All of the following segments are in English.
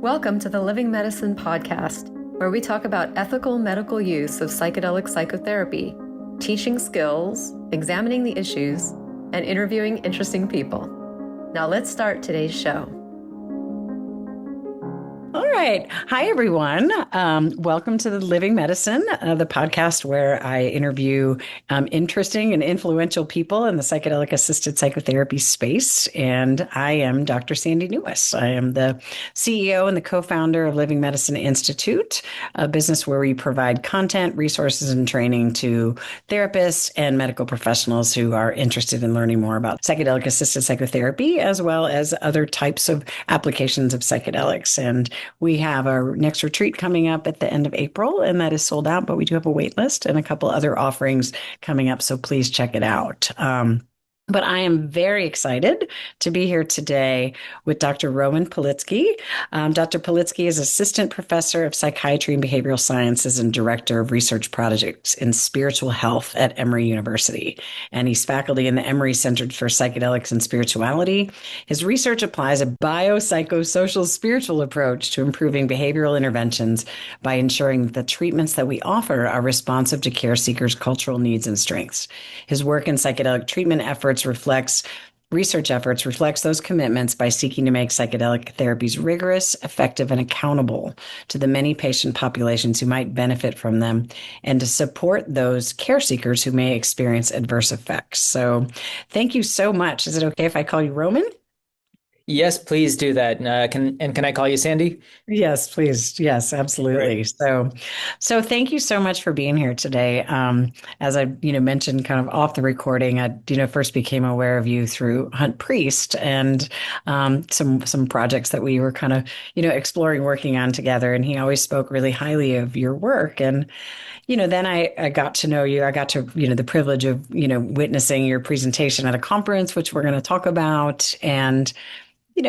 Welcome to the Living Medicine podcast, where we talk about ethical medical use of psychedelic psychotherapy, teaching skills, examining the issues, and interviewing interesting people. Now let's start today's show. All right. Hi, everyone. Welcome to the Living Medicine, the podcast where I interview interesting and influential people in the psychedelic assisted psychotherapy space. And I am Dr. Sandy Newis. I am the CEO and the co-founder of Living Medicine Institute, a business where we provide content, resources, and training to therapists and medical professionals who are interested in learning more about psychedelic assisted psychotherapy, as well as other types of applications of psychedelics. And we have our next retreat coming up at the end of April, and that is sold out, but we do have a wait list and a couple other offerings coming up. So please check it out. But I am very excited to be here today with Dr. Roman Palitsky. Dr. Palitsky is Assistant Professor of Psychiatry and Behavioral Sciences and Director of Research Projects in Spiritual Health at Emory University. And he's faculty in the Emory Center for Psychedelics and Spirituality. His research applies a biopsychosocial spiritual approach to improving behavioral interventions by ensuring that the treatments that we offer are responsive to care seekers' cultural needs and strengths. His work in psychedelic treatment research efforts reflects those commitments by seeking to make psychedelic therapies rigorous, effective, and accountable to the many patient populations who might benefit from them, and to support those care seekers who may experience adverse effects. So thank you so much. Is it okay if I call you Roman? Yes, please do that. Can I call you Sandy? Yes, please. Yes, absolutely. Great. So thank you so much for being here today. As I, mentioned kind of off the recording, I, first became aware of you through Hunt Priest and some projects that we were kind of, exploring, working on together. And he always spoke really highly of your work. And then I got to know you. I got to, the privilege of, witnessing your presentation at a conference, which we're going to talk about. And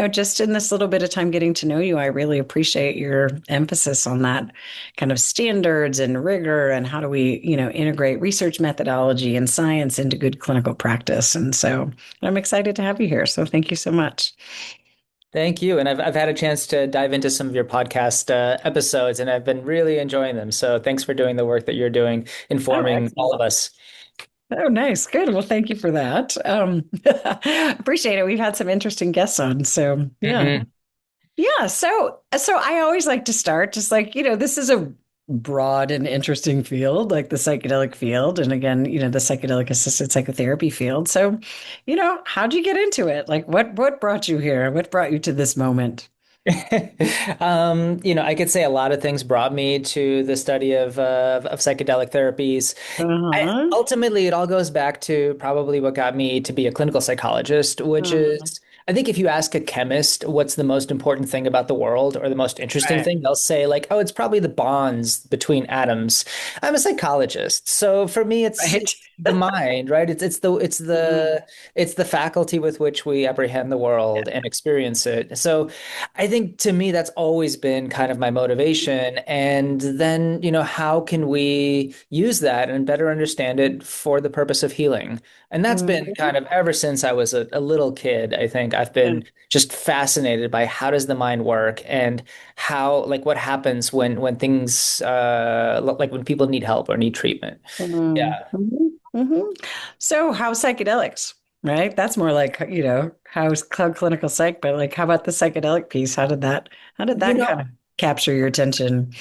just in this little bit of time getting to know you, I really appreciate your emphasis on that kind of standards and rigor and how do we, integrate research methodology and science into good clinical practice. And so I'm excited to have you here. So thank you so much. Thank you. And I've had a chance to dive into some of your podcast episodes, and I've been really enjoying them. So thanks for doing the work that you're doing, informing all of us. Oh, nice. Good. Well, thank you for that. Appreciate it. We've had some interesting guests on. So yeah. Mm-hmm. Yeah. So I always like to start just like, this is a broad and interesting field, like the psychedelic field. And again, the psychedelic assisted psychotherapy field. So, how'd you get into it? Like what brought you here? What brought you to this moment? I could say a lot of things brought me to the study of psychedelic therapies. Ultimately, it all goes back to probably what got me to be a clinical psychologist, which is, I think if you ask a chemist what's the most important thing about the world or the most interesting thing, they'll say like, oh, it's probably the bonds between atoms. I'm a psychologist. So for me, it's the mind, right? It's the faculty with which we apprehend the world and experience it. So I think to me, that's always been kind of my motivation. And then, how can we use that and better understand it for the purpose of healing? And that's been kind of ever since I was a little kid. I think I've been just fascinated by how does the mind work and how, like, what happens when things, like when people need help or need treatment. Yeah. So how's psychedelics, right? That's more like, how's clinical psych, but like, how about the psychedelic piece? How did that kind of capture your attention?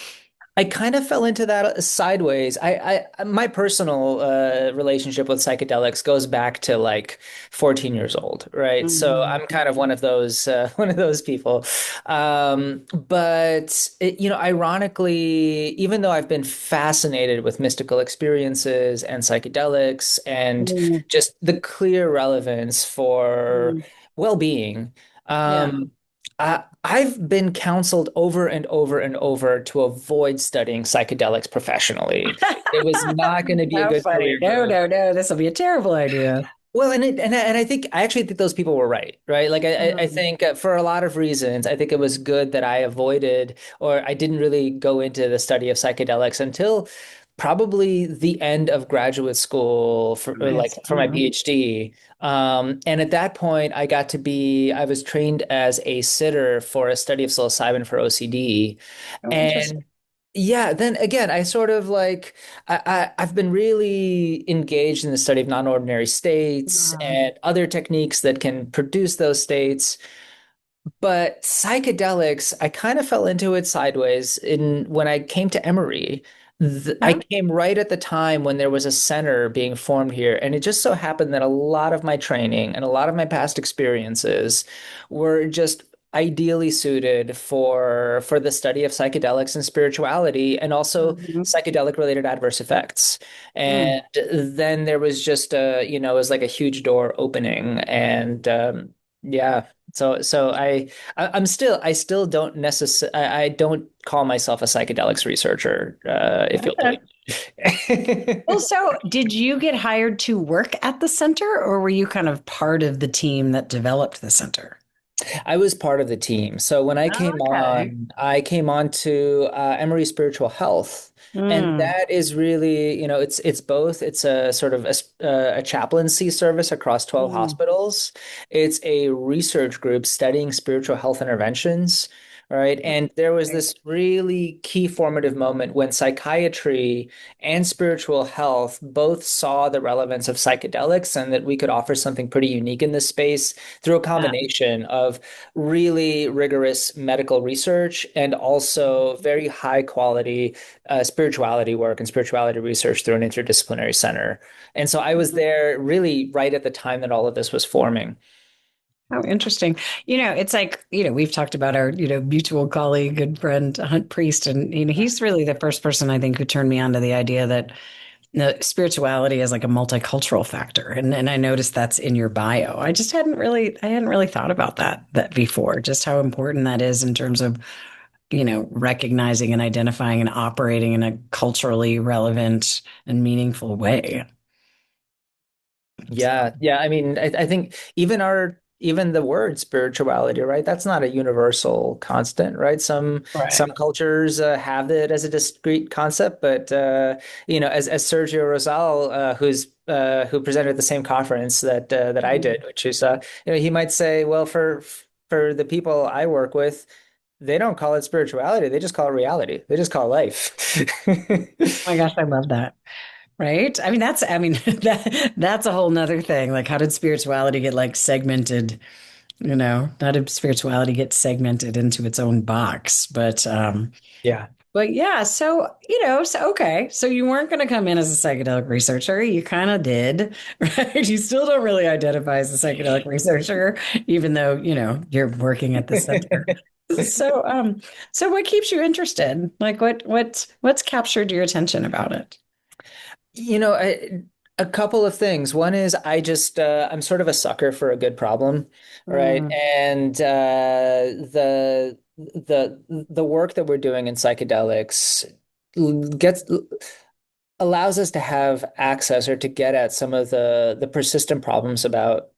I kind of fell into that sideways. My personal relationship with psychedelics goes back to like 14 years old, right? So I'm kind of one of those people. But ironically, even though I've been fascinated with mystical experiences and psychedelics and just the clear relevance for well-being, I've been counseled over and over and over to avoid studying psychedelics professionally. It was not going to be a good career move. No, this will be a terrible idea. Well, and I actually think those people were right? Like I think for a lot of reasons, I think it was good that I avoided or I didn't really go into the study of psychedelics until probably the end of graduate school for or like Nice. for my PhD. And at that point, I was trained as a sitter for a study of psilocybin for OCD. Oh, interesting. And yeah, then again, I sort of like I've been really engaged in the study of non-ordinary states Mm. and other techniques that can produce those states. But psychedelics, I kind of fell into it sideways in when I came to Emory. I Uh-huh. came right at the time when there was a center being formed here, and it just so happened that a lot of my training and a lot of my past experiences were just ideally suited for the study of psychedelics and spirituality, and also Mhm. psychedelic related adverse effects. Mm. And then there was just it was like a huge door opening, and yeah. I still don't necessarily I don't call myself a psychedelics researcher, if you'll Okay. believe Well, it. so did you get hired to work at the center, or were you kind of part of the team that developed the center? I was part of the team. So when Okay. I came on to Emory Spiritual Health. And Mm. that is really, it's both. It's a sort of a chaplaincy service across 12 Mm. hospitals. It's a research group studying spiritual health interventions, right? And there was Right. this really key formative moment when psychiatry and spiritual health both saw the relevance of psychedelics and that we could offer something pretty unique in this space through a Yeah. combination of really rigorous medical research and also very high quality spirituality work and spirituality research through an interdisciplinary center. And so I was there really right at the time that all of this was forming. How interesting. It's like, we've talked about our, mutual colleague and friend, Hunt Priest, and, he's really the first person I think who turned me on to the idea that spirituality is like a multicultural factor. And I noticed that's in your bio. I hadn't really thought about that before, just how important that is in terms of, recognizing and identifying and operating in a culturally relevant and meaningful way. So, Yeah. I mean, I think even the word spirituality, right? That's not a universal constant, right? Some right. cultures have it as a discrete concept, but as Sergio Rosal, who presented at the same conference that I Mm. did, which is he might say, well, for the people I work with, they don't call it spirituality; they just call it reality. They just call it life. Oh my gosh, I love that. Right? I mean, that's a whole nother thing. Like, how did spirituality get like segmented? How did spirituality get segmented into its own box? Yeah. But yeah, so okay. So you weren't going to come in as a psychedelic researcher. You kind of did, right? You still don't really identify as a psychedelic researcher, even though, you're working at the center. So, so what keeps you interested? Like what's captured your attention about it? You know, a couple of things. One is I'm sort of a sucker for a good problem, right? Mm, And the work that we're doing in psychedelics gets allows us to have access or to get at some of the persistent problems about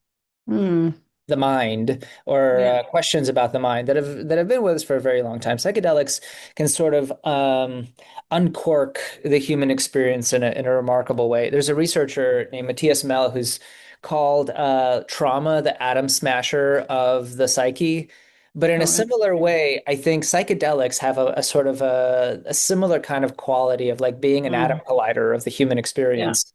mm, the mind or yeah. questions about the mind that have been with us for a very long time. Psychedelics can sort of uncork the human experience in a remarkable way. There's a researcher named Matthias Mell who's called trauma the atom smasher of the psyche. But in a Oh, similar interesting. way, I think psychedelics have a sort of a similar kind of quality of like being an atom Mm, collider of the human yeah. experience.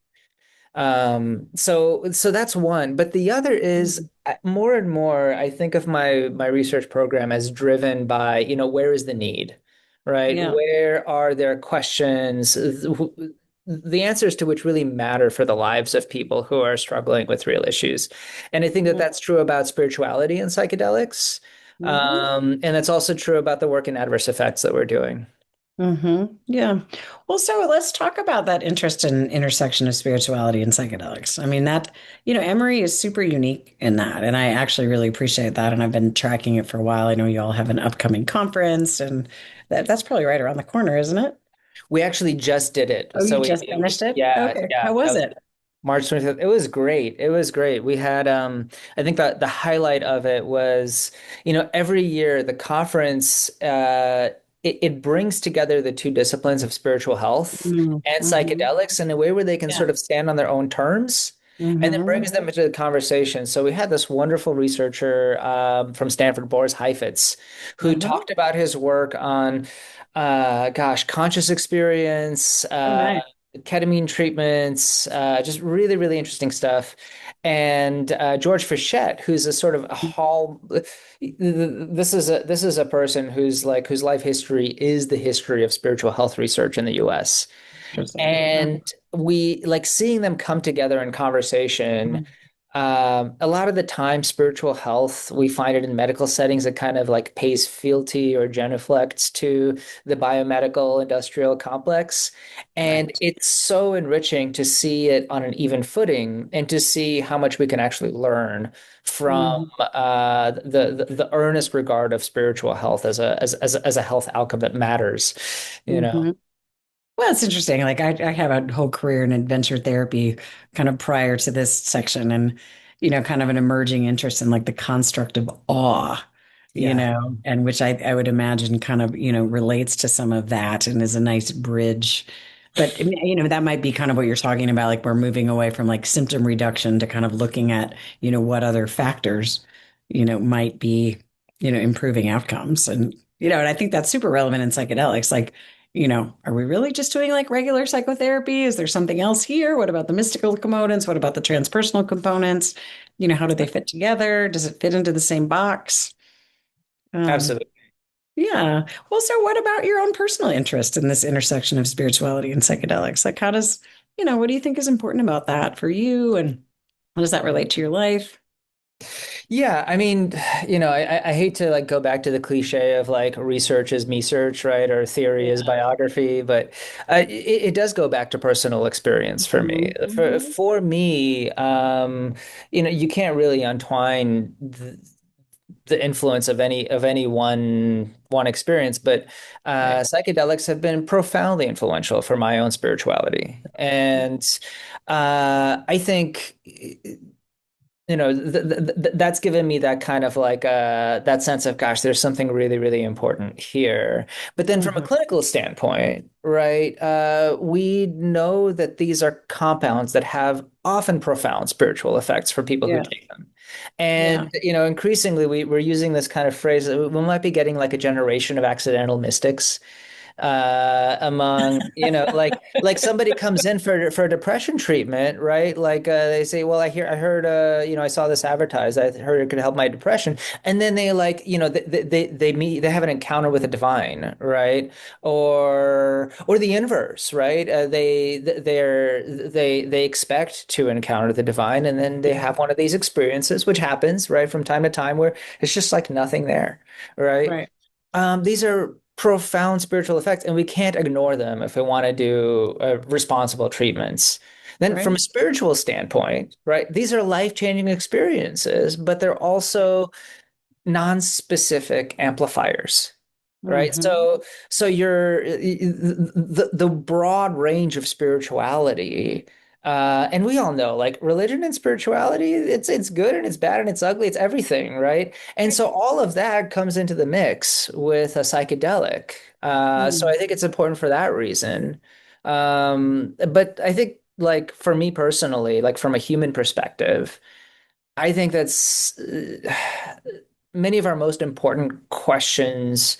So that's one, but the other is Mm, more and more I think of my research program as driven by, where is the need, right? yeah. Where are there questions, the answers to which really matter for the lives of people who are struggling with real issues. And I think that Mm, that's true about spirituality and psychedelics. mhm. And that's also true about the work in adverse effects that we're doing. Yeah. Well, so let's talk about that interest in intersection of spirituality and psychedelics. I mean, Emory is super unique in that. And I actually really appreciate that. And I've been tracking it for a while. I know you all have an upcoming conference, and that's probably right around the corner, isn't it? We actually just did it. Oh, you So just finished it? yeah, Okay. yeah, How that was was it? March 25th. It was great. It was great. We had I think the highlight of it was, every year the conference it brings together the two disciplines of spiritual health and Mm-hmm. psychedelics in a way where they can Yeah. sort of stand on their own terms and then Mm-hmm. brings them into the conversation. So we had this wonderful researcher from Stanford, Boris Heifetz, who Uh-huh. talked about his work on, conscious experience, Oh, nice. ketamine treatments, just really, really interesting stuff. And George Fischette, who's a sort of a hall. This is a person whose life history is the history of spiritual health research in the U.S. Interesting. And we like seeing them come together in conversation. A lot of the time, spiritual health, we find it in medical settings that kind of like pays fealty or genuflects to the biomedical industrial complex. And Right. it's so enriching to see it on an even footing and to see how much we can actually learn from Mm-hmm. the earnest regard of spiritual health as a health outcome that matters, you know. Mm-hmm. Well, it's interesting. Like I have a whole career in adventure therapy kind of prior to this section and, kind of an emerging interest in like the construct of awe, Yeah. and which I would imagine kind of, relates to some of that and is a nice bridge. But, that might be kind of what you're talking about. Like we're moving away from like symptom reduction to kind of looking at, what other factors, might be, improving outcomes. And I think that's super relevant in psychedelics. Like, are we really just doing like regular psychotherapy? Is there something else here? What about the mystical components? What about the transpersonal components? How do they fit together? Does it fit into the same box? Um, Absolutely. yeah. Well, so what about your own personal interest in this intersection of spirituality and psychedelics? Like, how does, what do you think is important about that for you? And how does that relate to your life? Yeah, I mean, I hate to like go back to the cliche of like research is me search, right? Or theory is Yeah. biography, but it does go back to personal experience for me. For Mhm. for me, you can't really untwine the influence of any one experience, but Right. psychedelics have been profoundly influential for my own spirituality, and I think that's given me that kind of like that sense of gosh, there's something really, really important here. But then from a Mhm. clinical standpoint, right, we know that these are compounds that have often profound spiritual effects for people who Yeah. take them. Yeah. And increasingly we're using this kind of phrase that we might be getting like a generation of accidental mystics among like somebody comes in for depression treatment, right? Like they say, well, I heard I saw this advertised, I heard it could help my depression, and then they like they meet, they have an encounter with the divine, right? Or the inverse, right? They expect to encounter the divine, and then they have one of these experiences, which happens, right, from time to time, where it's just like nothing there, right? Right. These are profound spiritual effects, and we can't ignore them if we want to do responsible treatments. Then, from a Right. spiritual standpoint, right, these are life-changing experiences, but they're also non-specific amplifiers, right? Hmm. So the broad range of spirituality, and we all know like religion and spirituality, it's good and it's bad and it's ugly, it's everything, right? And so all of that comes into the mix with a psychedelic. So I Mm. think it's important for that reason. But I think like for me personally, like from a human perspective, I think that's many of our most important questions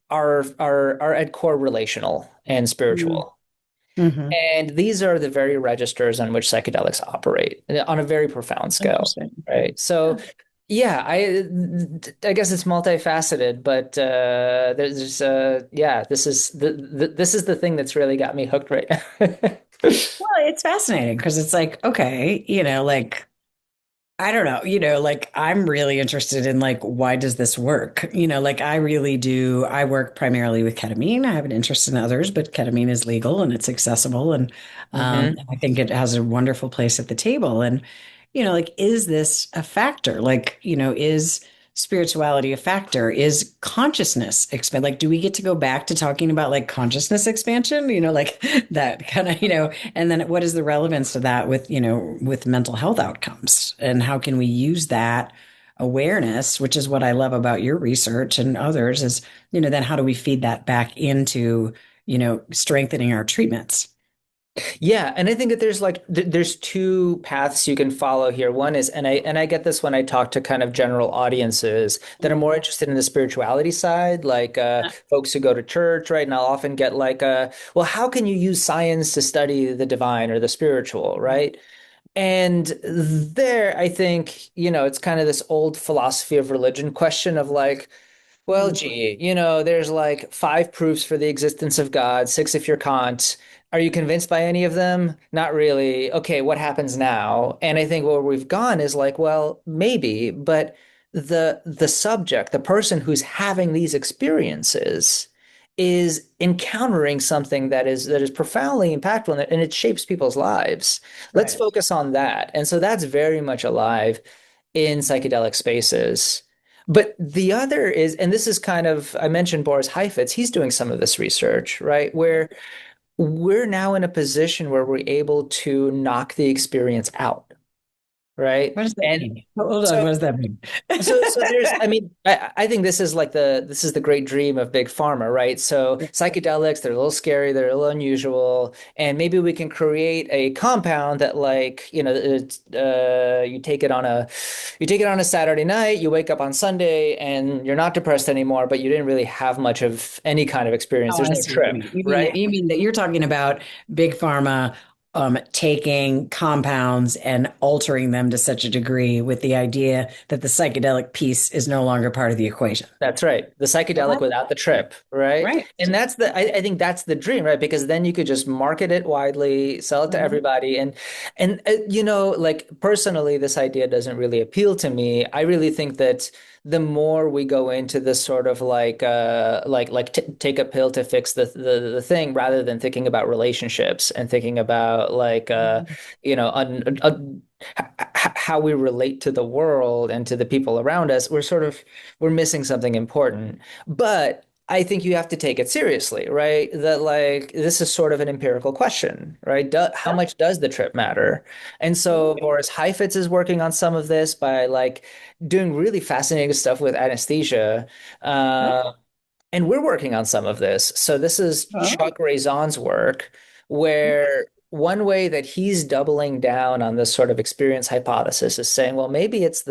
are at core relational and Mm. spiritual. Hmm. And these are the very registers on which psychedelics operate on a very profound scale, Interesting. right? So yeah, I guess it's multifaceted, but there's yeah, this is the thing that's really got me hooked right now. Well, it's fascinating because it's like, okay, like I don't know, like I'm really interested in like why does this work? Like I really do. I work primarily with ketamine. I have an interest in others, but ketamine is legal and it's accessible and Hmm. I think it has a wonderful place at the table. And like is this a factor? Like, is spirituality a factor? Is consciousness expand? Like, do we get to go back to talking about like consciousness expansion? Like that kind of, and then what is the relevance to that with, with mental health outcomes? And how can we use that awareness, which is what I love about your research and others, is, then how do we feed that back into, strengthening our treatments? Yeah, and I think that there's like there's two paths you can follow here. One is, and I get this when I talk to kind of general audiences that are more interested in the spirituality side, like folks who go to church, right? And I'll often get like, well, how can you use science to study the divine or the spiritual, right? And there, I think, it's kind of this old philosophy of religion question of like, well, gee, there's like five proofs for the existence of God, six if you're Kant. Are you convinced by any of them? Not really. Okay, what happens now? And I think where we've gone is like, well, maybe, but the subject, the person who's having these experiences is encountering something that is profoundly impactful and it shapes people's lives. Let's Right. focus on that. And so that's very much alive in psychedelic spaces. But the other is, and this is kind of, I mentioned Boris Heifetz, he's doing some of this research, right? Where we're now in a position where we're able to knock the experience out, right? What does that And mean? Hold on, so what does that mean? so there's, I mean, I think this is like this is the great dream of big pharma, right? So psychedelics, they're a little scary, they're a little unusual, and maybe we can create a compound that like, you take it on a Saturday night, you wake up on Sunday and you're not depressed anymore, but you didn't really have much of any kind of experience. Oh, There's I no see what you trip, mean. You mean right? you mean that you're talking about big pharma taking compounds and altering them to such a degree with the idea that the psychedelic piece is no longer part of the equation. That's right. The psychedelic What? without the trip, right? Right. And that's I think that's the dream, right? Because then you could just market it widely, sell it to Mhm. everybody. And like personally, this idea doesn't really appeal to me. I really think that the more we go into this sort of like t take a pill to fix the thing rather than thinking about relationships and thinking about like you know, how we relate to the world and to the people around us, we're missing something important. But I think you have to take it seriously, right? That like this is sort of an empirical question, right? How much does the trip matter? And so Boris Heifetz is working on some of this by like doing really fascinating stuff with anesthesia. Uh, and we're working on some of this. So this is Oh. Chuck Raison's work, where one way that he's doubling down on this sort of experience hypothesis is saying, well, maybe it's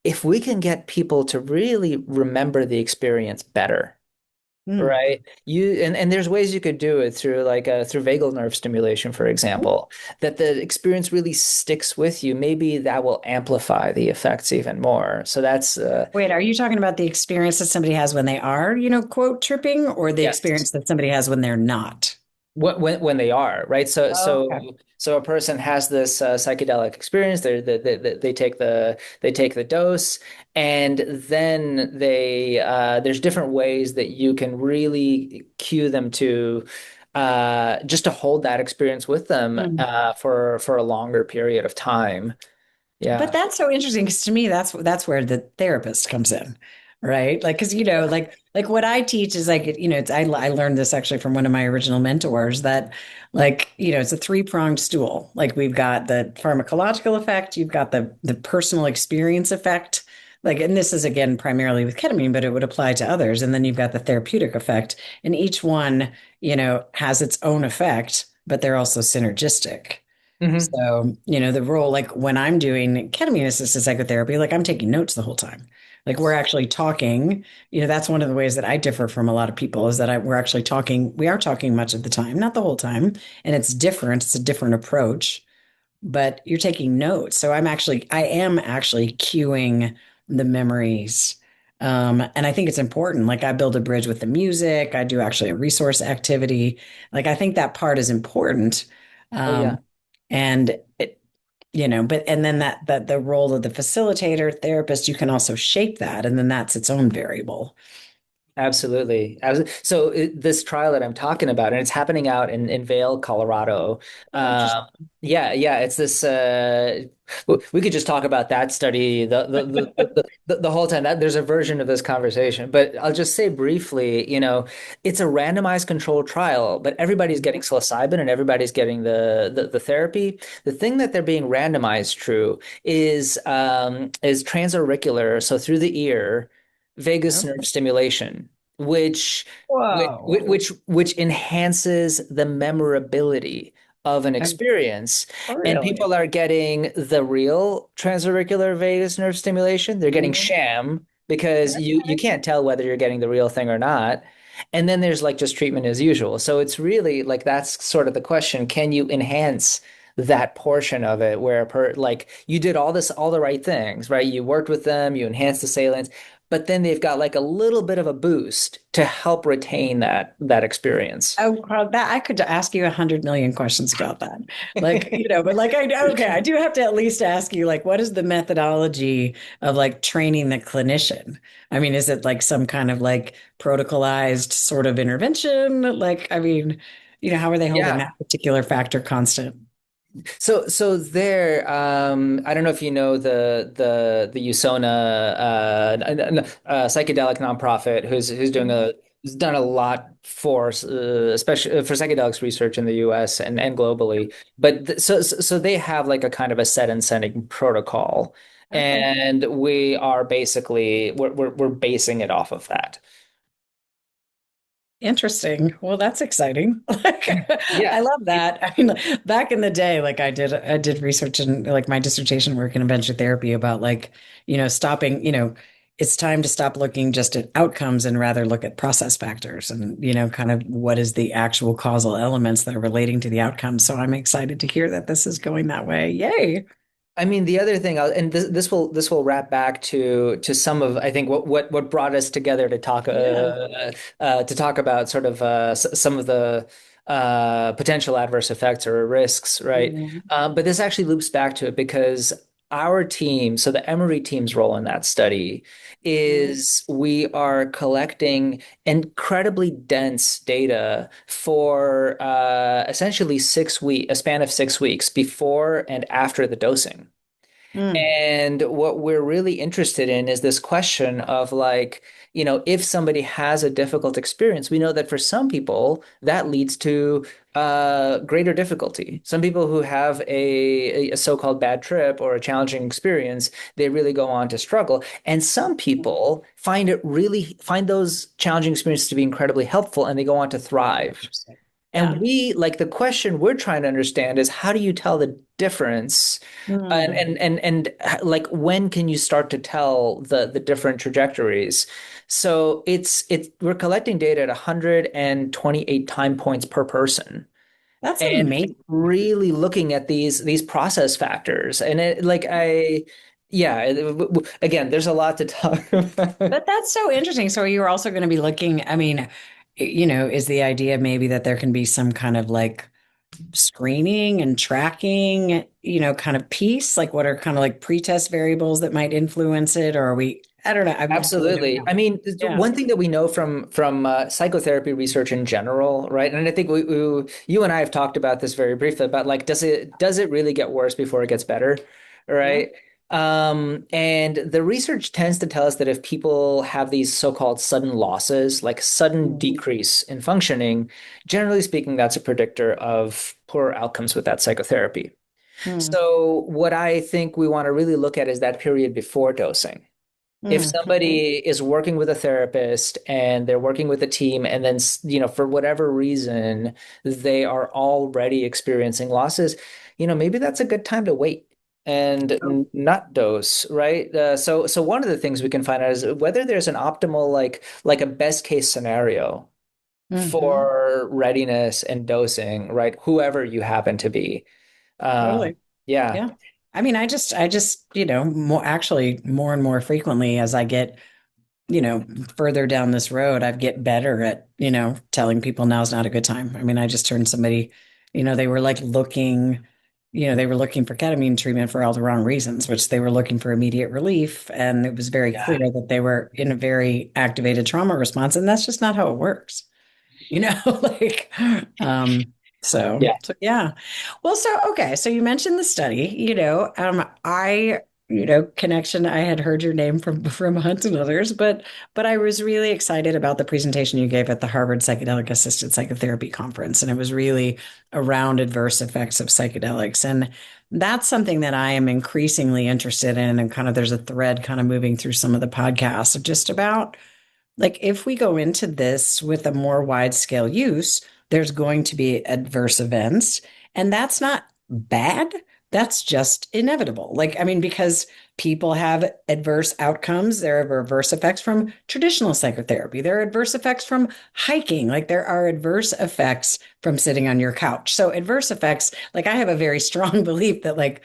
if we can get people to really remember the experience better, Mm. right? And there's ways you could do it through like through vagal nerve stimulation, for example, that the experience really sticks with you. Maybe that will amplify the effects even more. So that's Wait, are you talking about the experience that somebody has when they are, quote, tripping, or the yes. experience that somebody has when they're not? When they are, right? So Oh, so okay. so a person has this psychedelic experience. They take the dose, and then there's different ways that you can really cue them to just to hold that experience with them Mm. for a longer period of time. But Yeah. that's so interesting because to me, that's where the therapist comes in, right? Like, because like what I teach is like, I learned this actually from one of my original mentors that, like, it's a three-pronged stool. Like we've got the pharmacological effect, you've got the personal experience effect, like, and this is again primarily with ketamine, but it would apply to others, and then you've got the therapeutic effect, and each one, has its own effect, but they're also synergistic. Hmm. So, the role, like when I'm doing ketamine assisted psychotherapy, like I'm taking notes the whole time. Like we're actually talking, that's one of the ways that I differ from a lot of people is that we are talking much of the time, not the whole time. And it's different. It's a different approach, but you're taking notes. So I am actually cueing the memories. And I think it's important. Like I build a bridge with the music. I do actually a resource activity. Like I think that part is important. Oh yeah. Um, and it, but and then that the role of the facilitator, therapist, you can also shape that, and then that's its own variable. Absolutely. So this trial that I'm talking about, and it's happening out in Vail, Colorado. Oh, interesting. Um, yeah, it's this. We could just talk about that study the whole time. That there's a version of this conversation, but I'll just say briefly. It's a randomized controlled trial, but everybody's getting psilocybin and everybody's getting the therapy. The thing that they're being randomized through is transauricular, so through the ear vagus Okay. nerve stimulation, which Whoa. which enhances the memorability of an Oh, experience. And really? people are getting the real transauricular vagus nerve stimulation. They're getting Mhm. sham because you Okay. can't tell whether you're getting the real thing or not. And then there's like just treatment as usual. So it's really like that's sort of the question. Can you enhance that portion of it where like you did all the right things, right? You worked with them, you enhanced the salience, but then they've got like a little bit of a boost to help retain that experience. Oh, well, that I could ask you 100 million questions about that. Like, but like okay, I do have to at least ask you, like, what is the methodology of like training the clinician? I mean, is it like some kind of like protocolized sort of intervention? Like, I mean, how are they holding Yeah. that particular factor constant? So there, I don't know if you know the USONA psychedelic nonprofit who's doing Mhm. who's done a lot for especially for psychedelics research in the US and globally. But so they have like a kind of a set and setting protocol, Okay. and we are basically we're basing it off of that. Interesting. Well, that's exciting. Like, Yeah. I love that. I mean, back in the day, like I did research in like my dissertation work in intervention therapy about like, stopping, it's time to stop looking just at outcomes and rather look at process factors and, kind of what is the actual causal elements that are relating to the outcomes. So I'm excited to hear that this is going that way. Yay. I mean, the other thing, and this will wrap back to some of I think what brought us together Yeah. to talk about sort of some of the potential adverse effects or risks, right? Mhm. But this actually loops back to it because our team, so the Emory team's role in that study is we are collecting incredibly dense data for essentially 6 week, a span of 6 weeks before and after the dosing. Mm. And what we're really interested in is this question of like, if somebody has a difficult experience, we know that for some people that leads to greater difficulty. Some people who have a so-called bad trip or a challenging experience, they really go on to struggle. And some people find those challenging experiences to be incredibly helpful and they go on to thrive. Interesting. And Yeah. the question we're trying to understand is how do you tell the difference? Mm. Like when can you start to tell the different trajectories? So we're collecting data at 128 time points per person That's and amazing. really looking at these process factors. And it like I yeah, again, there's a lot to talk about. But that's so interesting. So you're also going to be looking, I mean, is the idea maybe that there can be some kind of like screening and tracking, kind of piece? Like what are kind of like pretest variables that might influence it? Or are we, I don't know. I really don't Absolutely. know. I mean, Yeah. one thing that we know from psychotherapy research in general, right? And I think you and I have talked about this very briefly about like, does it really get worse before it gets better, Yeah. right? And the research tends to tell us that if people have these so-called sudden losses, like sudden Mhm. decrease in functioning, generally speaking, that's a predictor of poor outcomes with that psychotherapy. Mhm. So what I think we want to really look at is that period before dosing. If Mhm. somebody is working with a therapist and they're working with a team, and then, for whatever reason, they are already experiencing losses, maybe that's a good time to wait and not dose, right? So one of the things we can find out is whether there's an optimal, like a best case scenario Mhm. for readiness and dosing, right? Whoever you happen to be. Uh, Totally. yeah, Yeah. I mean, I just, more and more frequently as I get further down this road, I get better at, telling people now's not a good time. I mean, I just turned somebody, they were like looking they were looking for ketamine treatment for all the wrong reasons, which they were looking for immediate relief. And it was very Yeah. clear that they were in a very activated trauma response. And that's just not how it works, like, so yeah. Well, so, okay. So you mentioned the study, connection. I had heard your name from Hunt and others, but I was really excited about the presentation you gave at the Harvard Psychedelic Assisted Psychotherapy Conference. And it was really around adverse effects of psychedelics. And that's something that I am increasingly interested in. And kind of there's a thread kind of moving through some of the podcasts of just about like if we go into this with a more wide scale use, there's going to be adverse events. And that's not bad. That's just inevitable. Like, I mean, because people have adverse outcomes, there are adverse effects from traditional psychotherapy, there are adverse effects from hiking, like, there are adverse effects from sitting on your couch. So, adverse effects, like, I have a very strong belief that, like,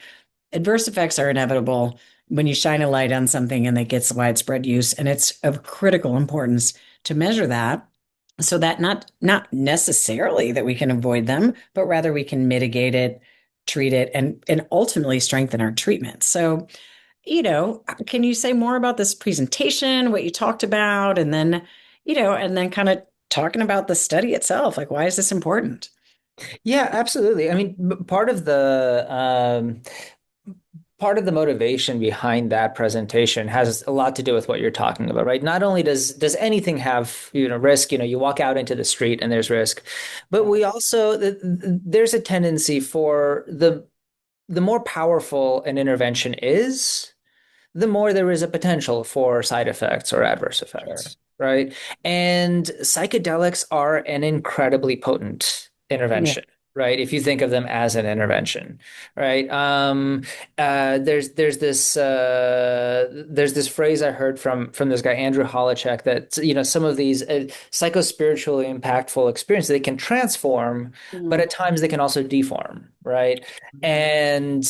adverse effects are inevitable when you shine a light on something and it gets widespread use. And it's of critical importance to measure that so that not necessarily that we can avoid them, but rather we can mitigate it, treat it, and ultimately strengthen our treatment. So, can you say more about this presentation, what you talked about, and then kind of talking about the study itself? Like, why is this important? Yeah, absolutely. I mean, part of the motivation behind that presentation has a lot to do with what you're talking about, right? Not only does anything have, risk, you walk out into the street and there's risk, but we also there's a tendency for the more powerful an intervention is, the more there is a potential for side effects or adverse Sure. effects, right? And psychedelics are an incredibly potent Yeah. intervention, right? If you think of them as an intervention, right? There's this phrase I heard from this guy Andrew Holacek that some of these psychospiritually impactful experiences they can transform, but Mhm. at times they can also deform, right? And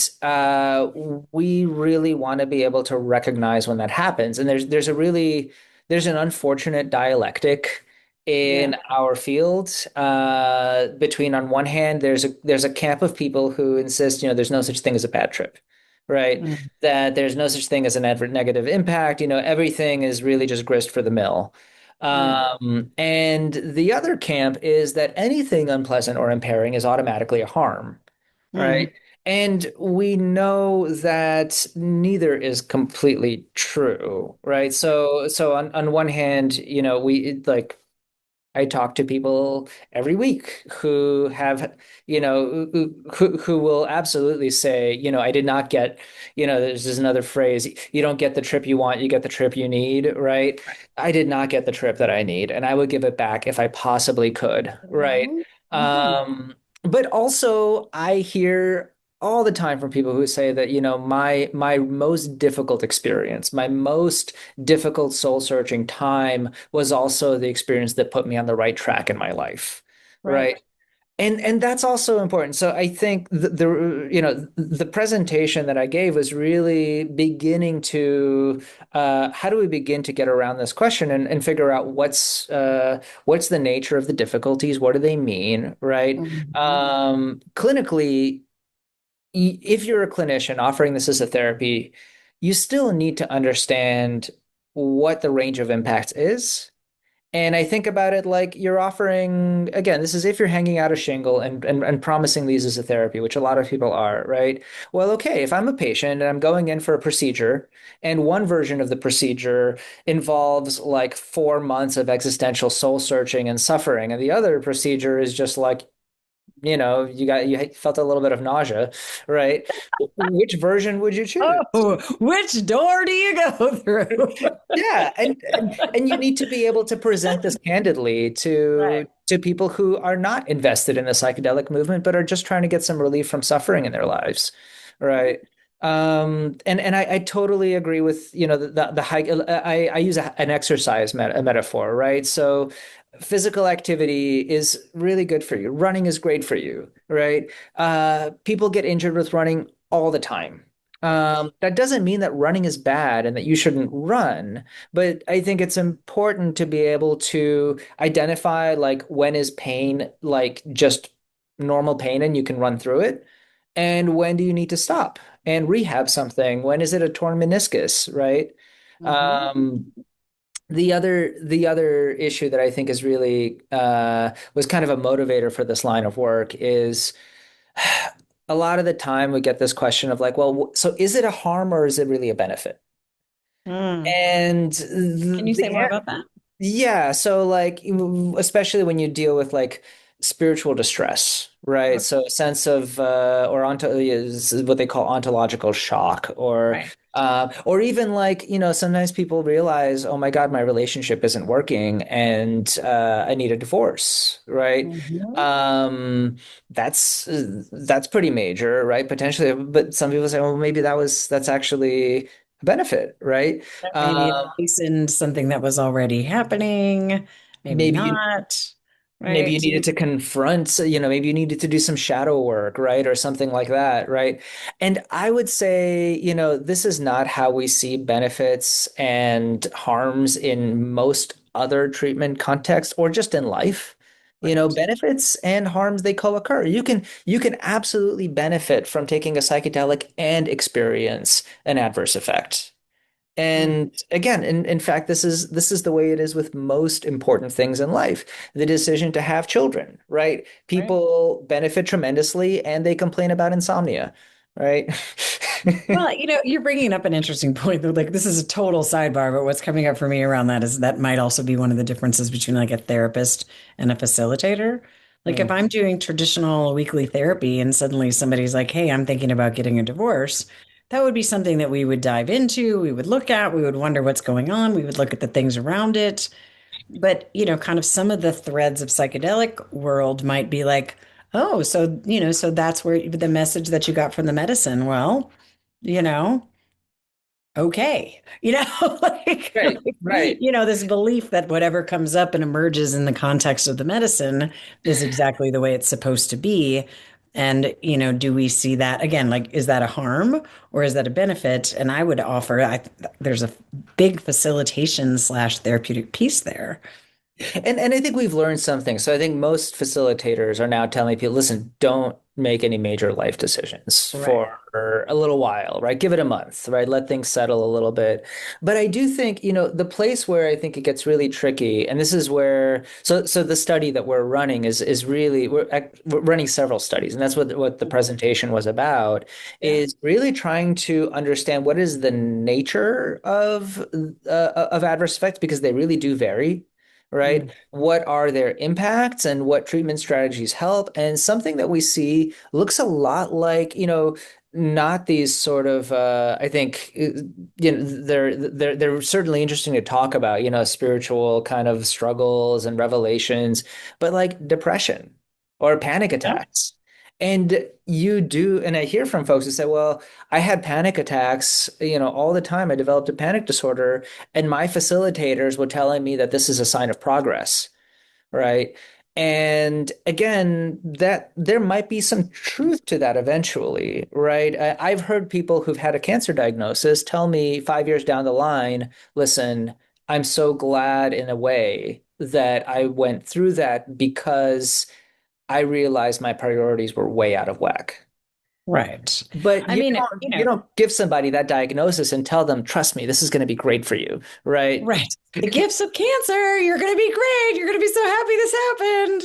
we really want to be able to recognize when that happens. And there's an unfortunate dialectic Yeah. in our field between, on one hand, there's a camp of people who insist, there's no such thing as a bad trip, right? Mhm. That there's no such thing as an adverse negative impact. Everything is really just grist for the mill. Yeah. And the other camp is that anything unpleasant or impairing is automatically a harm, Mhm. right? And we know that neither is completely true, right? So on one hand, like I talk to people every week who have, who will absolutely say, I did not get, there's this another phrase, you don't get the trip you want, you get the trip you need, right? I did not get the trip that I need, and I would give it back if I possibly could, right? Mhm. Mhm. But also I hear all the time from people who say that, my most difficult experience, my most difficult soul searching time was also the experience that put me on the right track in my life, Right. right? And that's also important. So I think the presentation that I gave was really beginning to how do we begin to get around this question and figure out what's the nature of the difficulties, what do they mean, right? Mhm. Clinically, if you're a clinician offering this as a therapy, you still need to understand what the range of impacts is. And I think about it like you're offering, again, this is if you're hanging out a shingle and promising these as a therapy, which a lot of people are, right? Well, okay, if I'm a patient and I'm going in for a procedure, and one version of the procedure involves like 4 months of existential soul searching and suffering, and the other procedure is just like, you felt a little bit of nausea, right? Which version would you choose? Oh, which door do you go through? Yeah, and you need to be able to present this candidly Right. to people who are not invested in the psychedelic movement, but are just trying to get some relief from suffering in their lives, right? And I totally agree with the hike. I use an exercise a metaphor, right? So physical activity is really good for you. Running is great for you, right? People get injured with running all the time. That doesn't mean that running is bad and that you shouldn't run, but I think it's important to be able to identify like when is pain like just normal pain and you can run through it, And when do you need to stop and rehab something? When is it a torn meniscus, right? Hmm. Um, the other issue that I think is really was kind of a motivator for this line of work is a lot of the time we get this question of like, well, so is it a harm or is it really a benefit? Mm. And Can you say more the about that? yeah, so like especially when you deal with like spiritual distress, right? Okay. So a sense of or onto is what they call ontological shock Right. or even like, sometimes people realize, oh my God, my relationship isn't working and I need a divorce, right? Hmm. Um that's pretty major, right? Potentially, but some people say, well, maybe that's actually a benefit, right? Maybe it Um, hastened something that was already happening, maybe maybe you not, maybe you right? needed to confront, maybe you needed to do some shadow work, right? Or something like that, right? And I would say, this is not how we see benefits and harms in most other treatment contexts or just in life. Right. Benefits and harms, they co-occur. You can absolutely benefit from taking a psychedelic and experience an adverse effect. Mm. And again, in fact, this is the way it is with most important things in life. The decision to have children, right? Right. People benefit tremendously and they complain about insomnia, right? Well, you're bringing up an interesting point though. Like this is a total sidebar, but what's coming up for me around that is that might also be one of the differences between like a therapist and a facilitator. Like if Mm. I'm doing traditional weekly therapy and suddenly somebody's like, "Hey, I'm thinking about getting a divorce," that would be something that we would dive into, we would look at, we would wonder what's going on, we would look at the things around it. But, kind of some of the threads of psychedelic world might be like, oh, so that's where the message that you got from the medicine. Well, you know, okay. Right, right. This belief that whatever comes up and emerges in the context of the medicine is exactly the way it's supposed to be. And, do we see that again? Like, is that a harm or is that a benefit? And I would offer, there's a big facilitation slash therapeutic piece there. And I think we've learned something. So I think most facilitators are now telling people, listen, don't make any major life decisions for Right. a little while, right? Give it a month, right? Let things settle a little bit. But I do think, the place where I think it gets really tricky, and this is where so the study that we're running is really we're running several studies, and that's what the presentation was about, Yeah. is really trying to understand what is the nature of adverse effects because they really do vary, right? Mm. What are their impacts and what treatment strategies help? And something that we see looks a lot like, not these sort of I think they're certainly interesting to talk about, spiritual kind of struggles and revelations, but like depression or panic Yeah. attacks. And and I hear from folks who say, well, I had panic attacks, all the time. I developed a panic disorder, and my facilitators were telling me that this is a sign of progress, right? And again, that there might be some truth to that eventually, right? I've heard people who've had a cancer diagnosis tell me 5 years down the line, listen, I'm so glad in a way that I went through that because I realized my priorities were way out of whack. Right. But I you mean, don't you don't give somebody that diagnosis and tell them, trust me, this is going to be great for you, right? right. The gifts of cancer, you're going to be great. You're going to be so happy this happened.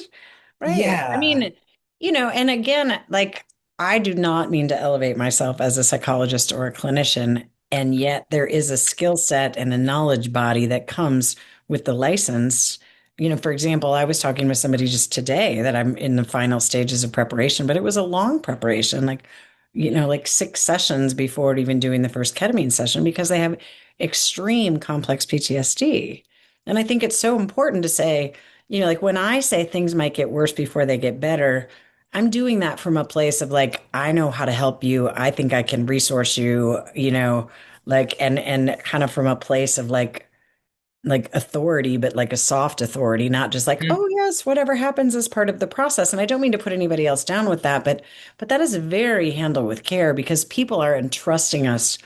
Right. I Yeah. mean, and again, like I do not mean to elevate myself as a psychologist or a clinician, and yet there is a skill set and a knowledge body that comes with the license. For example, I was talking with somebody just today that I'm in the final stages of preparation, but it was a long preparation, like 6 sessions before even doing the first ketamine session because they have extreme complex PTSD. And I think it's so important to say, like when I say things might get worse before they get better, I'm doing that from a place of like, I know how to help you. I think I can resource you, and kind of from a place of like authority, but like a soft authority, not just like, Mm. oh yes, whatever happens is part of the process. And I don't mean to put anybody else down with that, but that is very handled with care because people are entrusting us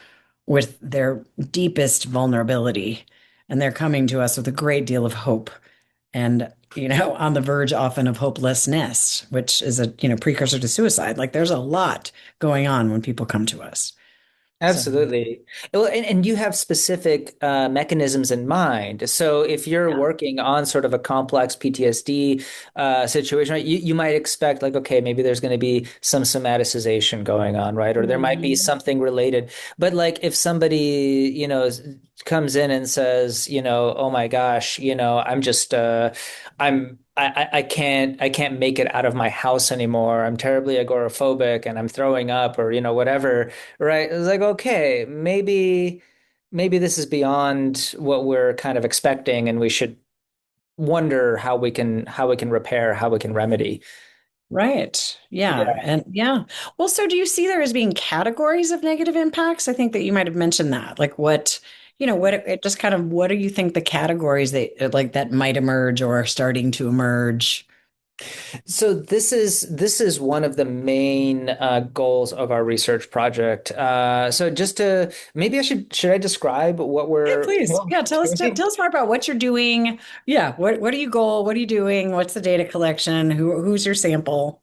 with their deepest vulnerability and they're coming to us with a great deal of hope. and, on the verge often of hopelessness, which is a, precursor to suicide. Like there's a lot going on when people come to us. So, Absolutely. Well, and you have specific mechanisms in mind. So if you're yeah. working on sort of a complex PTSD situation, right, you might expect like, okay, maybe there's going to be some somaticization going on, right? Or there might be Mhm. something related. But like if somebody, comes in and says, oh my gosh, I'm just I can't make it out of my house anymore. I'm terribly agoraphobic and I'm throwing up or whatever. Right. It's like, okay, maybe this is beyond what we're kind of expecting, and we should wonder how we can repair, how we can remedy. Right. Yeah. Yeah. And yeah. Well, so do you see there as being categories of negative impacts? I think that you might have mentioned that. Like what it just kind of what do you think the categories that like that might emerge or are starting to emerge? So this is one of the main goals of our research project. So just to maybe should I describe what Yeah, we're please. what Yeah, we're tell doing? us more about what you're doing. Yeah, what are you goal? What are you doing? What's the data collection? Who's your sample?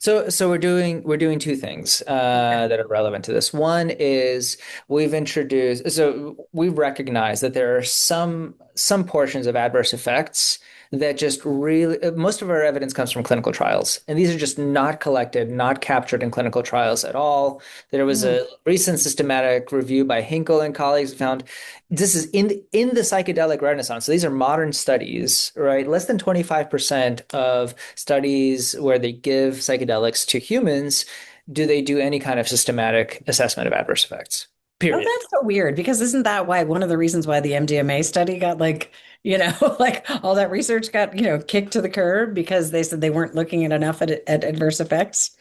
So we're doing two things Okay. that are relevant to this. One is we've recognized that there are some portions of adverse effects that just really most of our evidence comes from clinical trials, and these are just not collected, not captured in clinical trials at all. There was Mm, a recent systematic review by Hinkle and colleagues who found this is in the psychedelic renaissance. So these are modern studies, right? Less than 25% of studies where they give psychedelics to humans do they do any kind of systematic assessment of adverse effects. oh, Period. that's so weird because isn't that why one of the reasons why the MDMA study got like, like all that research got, kicked to the curb because they said they weren't looking at enough at adverse effects?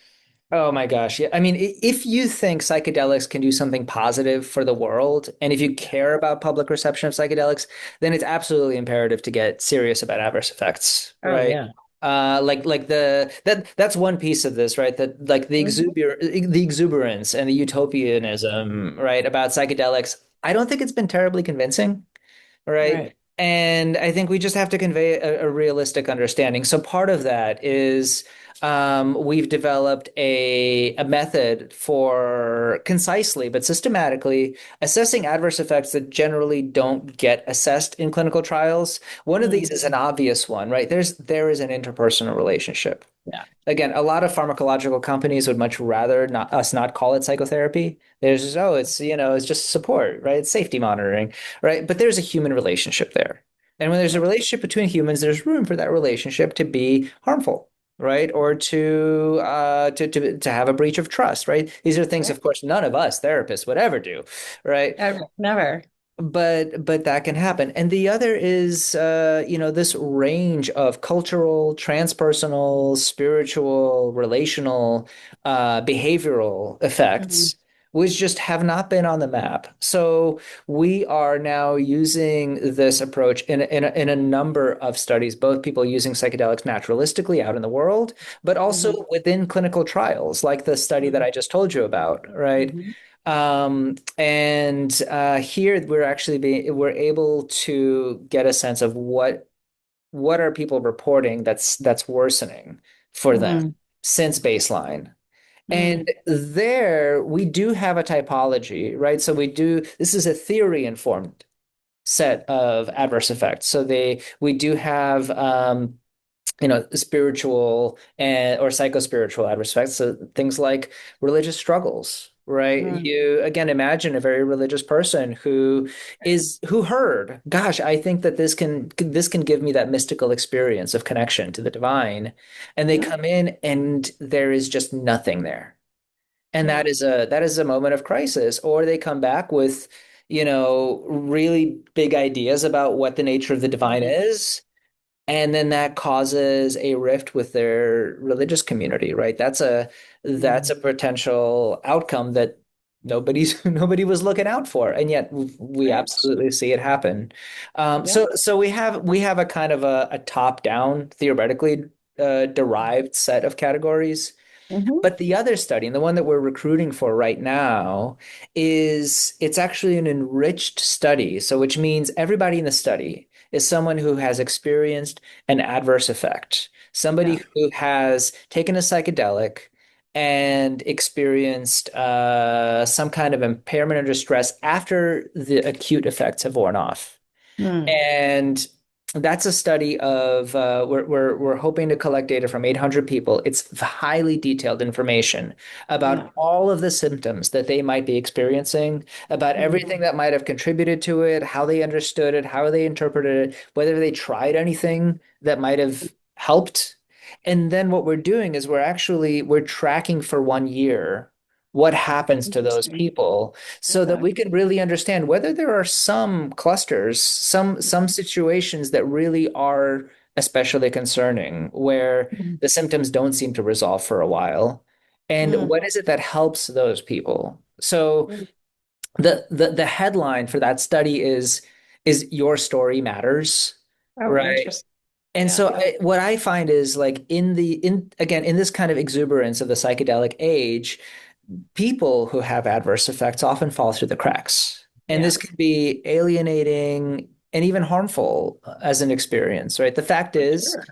Oh my gosh. Yeah. I mean, if you think psychedelics can do something positive for the world, and if you care about public reception of psychedelics, then it's absolutely imperative to get serious about adverse effects, Oh right? yeah. Like that's one piece of this, right? That like Mhm. the exuberance and the utopianism, right, about psychedelics. I don't think it's been terribly convincing, right? Right. And I think we just have to convey a realistic understanding. So part of that is we've developed a method for concisely but systematically assessing adverse effects that generally don't get assessed in clinical trials. One of these Mm, is an obvious one, right? There is an interpersonal relationship. yeah. Again, a lot of pharmacological companies would much rather not call it psychotherapy. There's just, oh, it's just support, right? It's safety monitoring, right? But there's a human relationship there. And when there's a Yeah. relationship between humans, there's room for that relationship to be harmful, right? Or to have a breach of trust, right? These are things, Right. of course, none of us therapists would ever do, right? Never. But that can happen. And the other is this range of cultural, transpersonal, spiritual, relational, behavioral Mhm. effects which just have not been on the map. So we are now using this approach in a number of studies, both people using psychedelics naturalistically out in the world, but also Mhm. within clinical trials, like the study that Mhm. I just told you about, right? Mhm. And here we're able to get a sense of what are people reporting that's worsening for them Mhm. since baseline. Mhm. And there we do have a typology, right? So this is a theory informed set of adverse effects. So we do have spiritual and or psychospiritual adverse effects. So things like religious struggles, right? Mhm. You again imagine a very religious person who heard, gosh, I think that this can give me that mystical experience of connection to the divine. And they Yeah. come in and there is just nothing there. And Yeah. that is a moment of crisis. Or they come back with, really big ideas about what the nature of the divine Mhm. is, and then that causes a rift with their religious community, right? That's a Mhm. potential outcome that nobody was looking out for, and yet we Right. absolutely see it happen. Yeah. So we have a kind of a top-down, theoretically derived set of categories. Hmm. But the other study, and the one that we're recruiting for right now, it's actually an enriched study. So which means everybody in the study is someone who has experienced an adverse effect, somebody Yeah. who has taken a psychedelic and experienced some kind of impairment or distress after the acute effects have worn off. Mm. And that's a study of we're hoping to collect data from 800 people. It's highly detailed information about Yeah. all of the symptoms that they might be experiencing, about Mm. everything that might have contributed to it, how they understood it, how they interpreted it, whether they tried anything that might have helped. And then what we're doing is we're tracking for 1 year what happens to those Interesting. people so that Okay. we can really understand whether there are some clusters, some situations that really are especially concerning, where Mm. the symptoms don't seem to resolve for a while. And Mm. what is it that helps those people? So Mm. the headline for that study is Your Story Matters, Oh, right? interesting. And Yeah. so what I find is like in again in this kind of exuberance of the psychedelic age, people who have adverse effects often fall through the cracks. And this Yeah. can be alienating and even harmful as an experience, right? The fact For is, sure.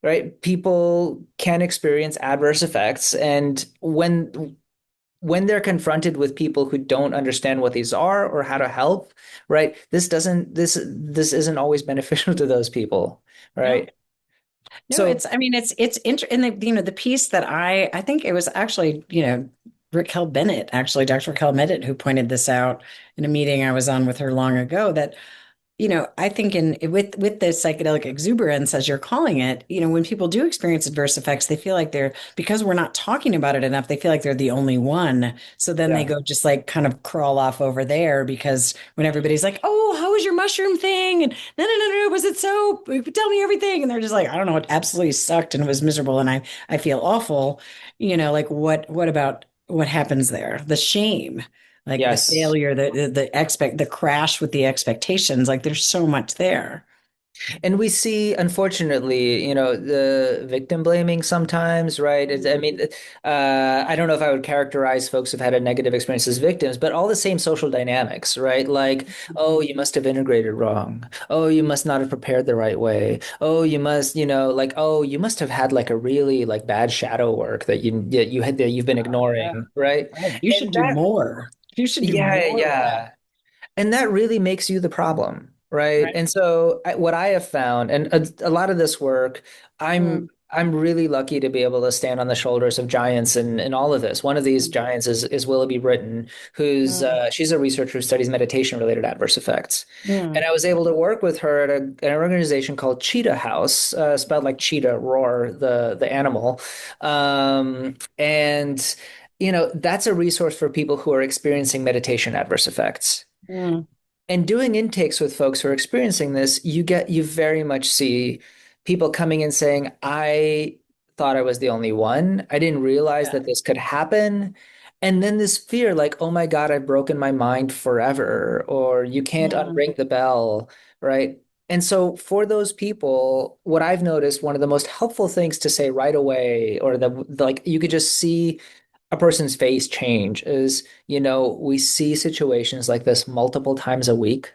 right, people can experience adverse effects. And when they're confronted with people who don't understand what these are or how to help, right, this isn't always beneficial to those people, No. right? No, So I mean, it's interesting. The piece that I think it was actually, Raquel Bennett, actually, Dr. Raquel Bennett, who pointed this out in a meeting I was on with her long ago, that I think in with the psychedelic exuberance, as you're calling it, when people do experience adverse effects, they feel like because we're not talking about it enough, they feel like they're the only one. So then they yeah. go just like kind of crawl off over there because when everybody's like, "Oh, how was your mushroom thing?" and no, no, no, no, was it so? Tell me everything. And they're just like, "I don't know, it absolutely sucked and it was miserable and I feel awful." Like what about what happens there? The shame, like the Yes. failure, the crash with the expectations, like there's so much there. And we see, unfortunately, the victim blaming sometimes, right? I mean, I don't know if I would characterize folks who've had a negative experience as victims, but all the same social dynamics, right? Like, oh, you must have integrated wrong. Oh, you must not have prepared the right way. Oh, you must, like, oh, you must have had like a really like bad shadow work that you've been Yeah, ignoring, right? right. You And should do that, more. You should do yeah, more of that. yeah. And that really makes you the problem, right? Right. And so what I have found, and a lot of this work, I'm Mm, I'm really lucky to be able to stand on the shoulders of giants in all of this. One of these mm, giants is Willoughby Britton, who's mm, she's a researcher who studies meditation-related adverse effects. And mm, I was able to work with her at an organization called Cheetah House, spelled like cheetah, roar, the animal. And that's a resource for people who are experiencing meditation adverse effects. mm. And doing intakes with folks who are experiencing this, you very much see people coming in saying, I thought I was the only one. I didn't realize Yeah. that this could happen. And then this fear, like, oh my God, I've broken my mind forever, or you can't Mm, unring the bell, right? And so for those people, what I've noticed, one of the most helpful things to say right away, or like you could just see a person's face change is, we see situations like this multiple times a week,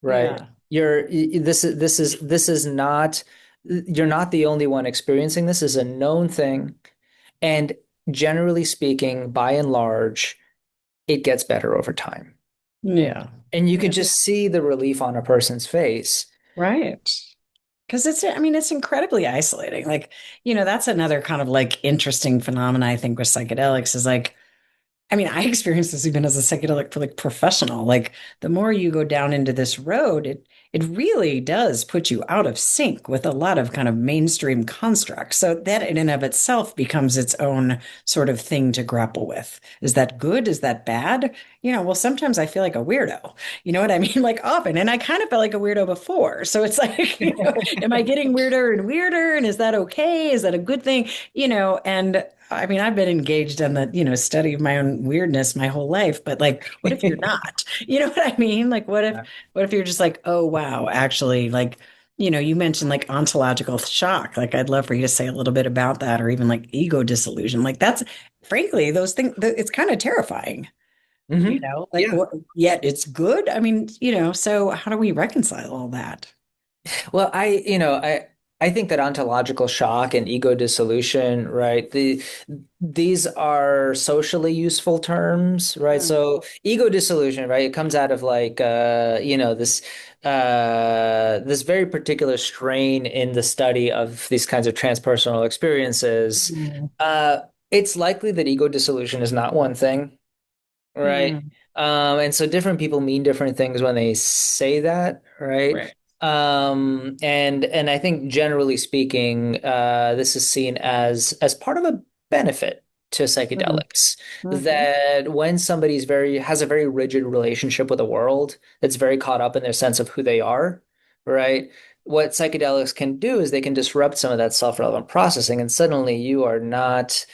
right? yeah. This is not, you're not the only one experiencing this. Is a known thing. And generally speaking, by and large, it gets better over time. Yeah. And you can Yeah. just see the relief on a person's face. Right. Because I mean, it's incredibly isolating. Like, that's another kind of like interesting phenomena, I think, with psychedelics is like, I mean, I experienced this even as a psychedelic like professional. Like the more you go down into this road, it really does put you out of sync with a lot of kind of mainstream constructs. So that in and of itself becomes its own sort of thing to grapple with. Is that good? Is that bad? Well, sometimes I feel like a weirdo. You know what I mean? Like often, and I kind of felt like a weirdo before. So it's like, am I getting weirder and weirder? And is that okay? Is that a good thing? And I mean, I've been engaged in the, study of my own weirdness my whole life, but like, what if you're not? You know what I mean? Like, what if you're just like, oh, wow, actually, like, you mentioned like ontological shock. Like, I'd love for you to say a little bit about that, or even like ego dissolution. Like, that's frankly, those things, it's kind of terrifying, like, Yeah. yet it's good. I mean, so how do we reconcile all that? Well, I think that ontological shock and ego dissolution, right? These are socially useful terms, right? Mm, So ego dissolution, right? It comes out of like this very particular strain in the study of these kinds of transpersonal experiences. mm, Uh, it's likely that ego dissolution is not one thing. Right. mm. And so different people mean different things when they say that, right? Right. And I think generally speaking, this is seen as part of a benefit to Mm, psychedelics. mhm, That when somebody's very has a very rigid relationship with the world, that's very caught up in their sense of who they are, right? What psychedelics can do is they can disrupt some of that self-relevant processing, and suddenly you are not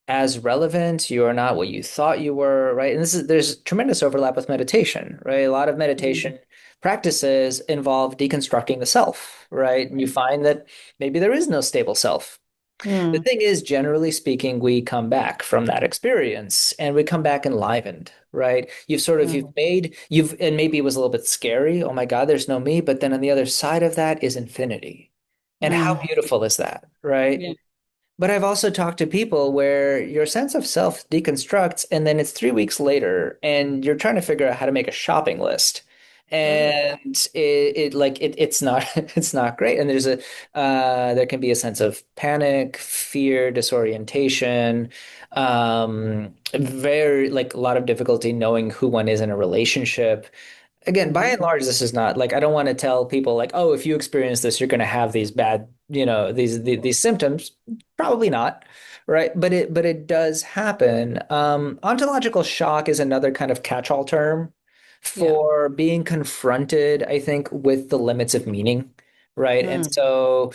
as relevant. You are not what you thought you were, right? And there's tremendous overlap with meditation, right? A lot of mm, meditation practices involve deconstructing the self, right? And you right. find that maybe there is no stable self. The Mm, thing is, generally speaking, we come back from that experience and we come back enlivened, right? mm, And maybe it was a little bit scary. Oh my God, there's no me. But then on the other side of that is infinity. And how mm. beautiful is that, right? Yeah. But I've also talked to people where your sense of self deconstructs, and then it's 3 weeks later, and you're trying to figure out how to make a shopping list, Mm, and it's not it's not great. And there can be a sense of panic, fear, disorientation, very like a lot of difficulty knowing who one is in a relationship. Again, by mhm, and large, this is not like I don't want to tell people like, oh, if you experience this, you're going to have these bad, these symptoms. Probably not, right? But it does happen. Ontological shock is another kind of catch-all term yeah. for being confronted, I think, with the limits of meaning, right? And Mm, so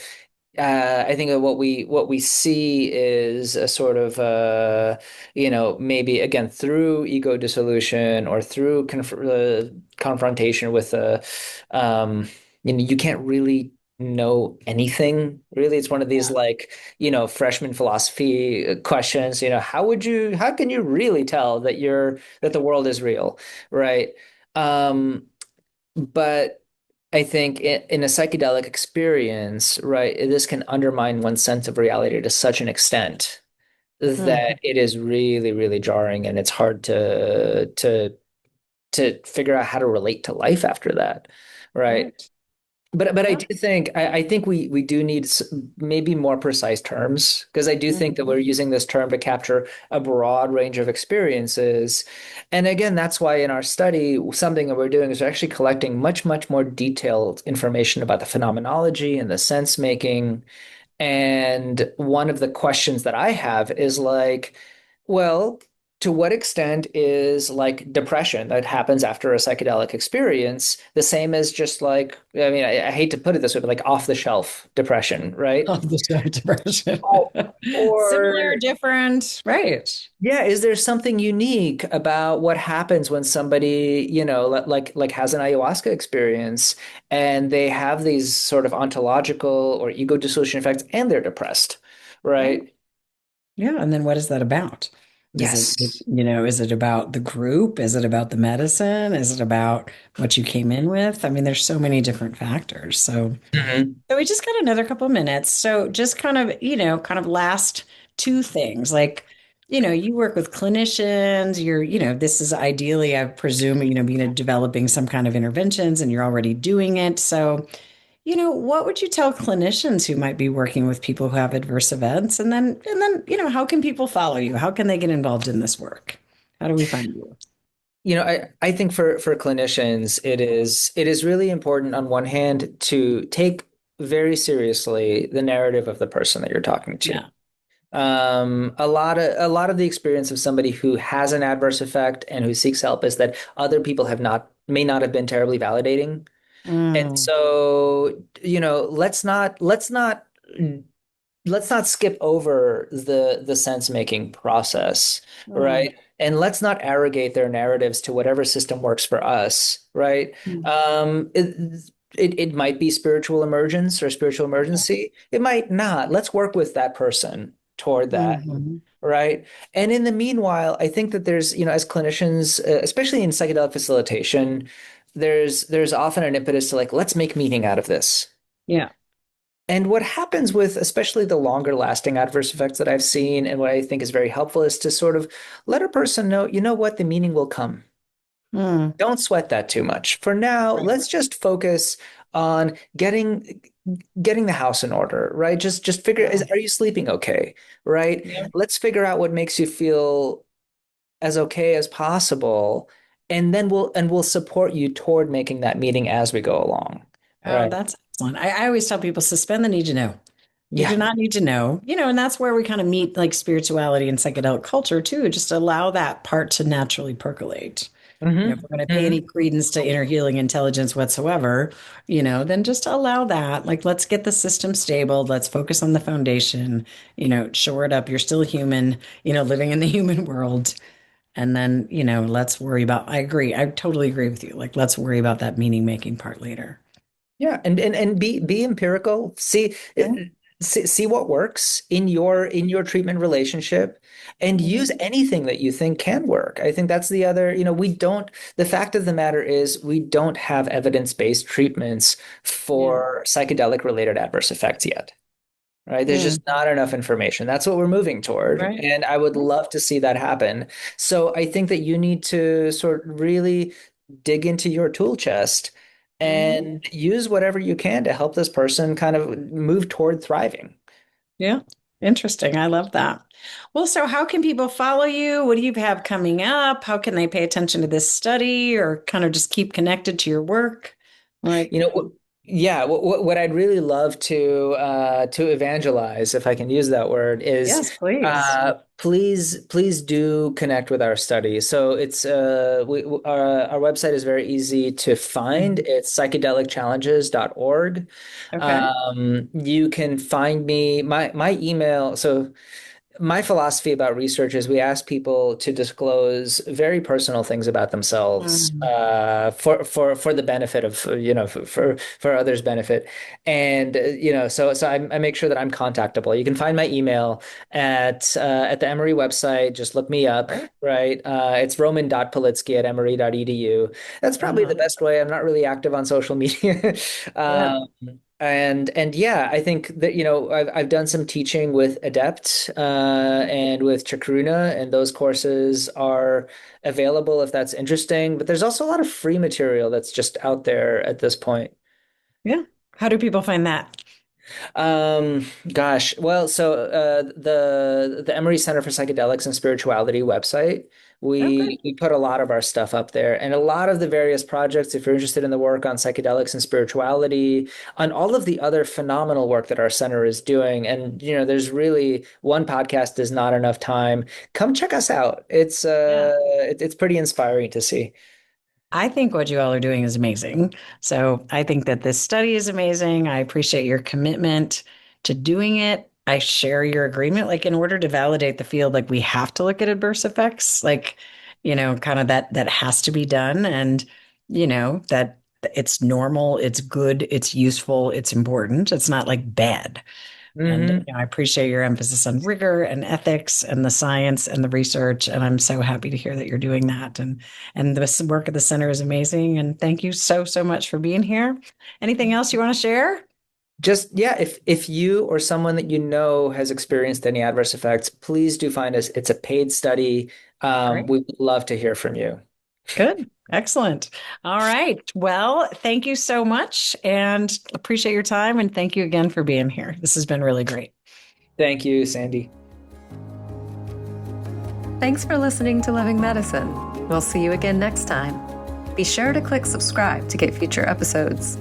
I think that what we see is a sort of maybe again through ego dissolution or through confrontation with you can't really know anything really. It's one of these yeah. like freshman philosophy questions. How can you really tell that the world is real, right? Um, but I think in a psychedelic experience, right, this can undermine one's sense of reality to such an extent Mm, that it is really, really jarring, and it's hard to figure out how to relate to life after that, right? right. But I Yeah. do think I think we do need maybe more precise terms because I do think that Mhm. we're using this term to capture a broad range of experiences. And again, that's why in our study, something that we're doing is we're actually collecting much, much more detailed information about the phenomenology and the sense making. And one of the questions that I have is like, well, to what extent is like depression that happens after a psychedelic experience the same as just like, I mean, I hate to put it this way, but like off the shelf depression, right? Of the show depression. Oh, Similar, or different. Right. yeah, is there something unique about what happens when somebody, like has an ayahuasca experience and they have these sort of ontological or ego dissociation effects and they're depressed, Right. right? Yeah. And then what is that about? Yes. Is it about the group? Is it about the medicine? Is it about what you came in with? I mean, there's so many different factors. Mhm. So we just got another couple of minutes. So just kind of last two things. Like, you work with clinicians, this is ideally, I presume, developing some kind of interventions and you're already doing it. So, what would you tell clinicians who might be working with people who have adverse events? And then, how can people follow you? How can they get involved in this work? How do we find you? I think for clinicians, it is really important on one hand to take very seriously the narrative of the person that you're talking to. Yeah. A lot of the experience of somebody who has an adverse effect and who seeks help is that other people may not have been terribly validating. And Mm, so, let's not skip over the sense making process, mm, right? And let's not arrogate their narratives to whatever system works for us, right? mm, Um, it, it might be spiritual emergence or spiritual emergency. It might not. Let's work with that person toward that. Mhm. Right. And in the meanwhile, I think that there's, as clinicians, especially in psychedelic facilitation, there's often an impetus to like, let's make meaning out of this. Yeah. And what happens with especially the longer lasting adverse effects that I've seen, and what I think is very helpful, is to sort of let a person know, you know what, the meaning will come. Mm. Don't sweat that too much. For now, Right. let's just focus on getting the house in order, right? Just figure, Yeah. are you sleeping okay? Right? Yeah. Let's figure out what makes you feel as okay as possible, and then we'll support you toward making that meeting as we go along. Oh, Right. that's excellent. I always tell people suspend the need to know. You do Yeah. not need to know, and that's where we kind of meet like spirituality and psychedelic culture too. Just allow that part to naturally percolate. If we're going to pay any Hmm. credence to inner healing intelligence whatsoever, then just allow that. Like, let's get the system stable. Let's focus on the foundation, shore it up. You're still human, living in the human world. And then, let's worry about, I agree. I totally agree with you. Like, let's worry about that meaning making part later. Yeah, and be empirical. Yeah. See what works in your treatment relationship, and use Mhm. anything that you think can work. I think that's the other, we don't, the fact of the matter is we don't have evidence-based treatments Yeah. for psychedelic related adverse effects yet. Right? There's Mm. just not enough information. That's what we're moving toward. Right. And I would love to see that happen. So I think that you need to sort of really dig into your tool chest Hmm. and use whatever you can to help this person kind of move toward thriving. Yeah. Interesting. I love that. Well, so how can people follow you? What do you have coming up? How can they pay attention to this study or kind of just keep connected to your work? Like, You know, yeah, what I'd really love to evangelize, if I can use that word, is yes, please. please do connect with our study. So it's our website is very easy to find. Mhm. It's psychedelicchallenges.org. Okay. You can find me my email. So my philosophy about research is we ask people to disclose very personal things about themselves Mhm. for the benefit of for others' benefit, and so I make sure that I'm contactable. You can find my email at the Emory website. Just look me up. Right. Right, it's roman.palitsky@emory.edu. That's probably the Uh-huh. best way. I'm not really active on social media. Yeah. um, and yeah, I think that I've done some teaching with Adept and with Chakruna, and those courses are available if that's interesting. But there's also a lot of free material that's just out there at this point. Yeah. How do people find that? Gosh, well, so the Emory Center for Psychedelics and Spirituality website, Oh, good. we put a lot of our stuff up there, and a lot of the various projects. If you're interested in the work on psychedelics and spirituality, on all of the other phenomenal work that our center is doing, and there's really one podcast is not enough time. Come check us out. Yeah. It's pretty inspiring to see. I think what you all are doing is amazing. So I think that this study is amazing. I appreciate your commitment to doing it. I share your agreement. Like, in order to validate the field, like, we have to look at adverse effects, like, kind of that has to be done. And, that it's normal, it's good, it's useful, it's important. It's not like bad. And Hmm. I appreciate your emphasis on rigor and ethics and the science and the research. And I'm so happy to hear that you're doing that. And the work of the center is amazing. And thank you so much for being here. Anything else you want to share? Just yeah, if you or someone that you know has experienced any adverse effects, please do find us. It's a paid study. Great. We would love to hear from you. Good. Excellent. All right. Well, thank you so much and appreciate your time. And thank you again for being here. This has been really great. Thank you, Sandy. Thanks for listening to Living Medicine. We'll see you again next time. Be sure to click subscribe to get future episodes.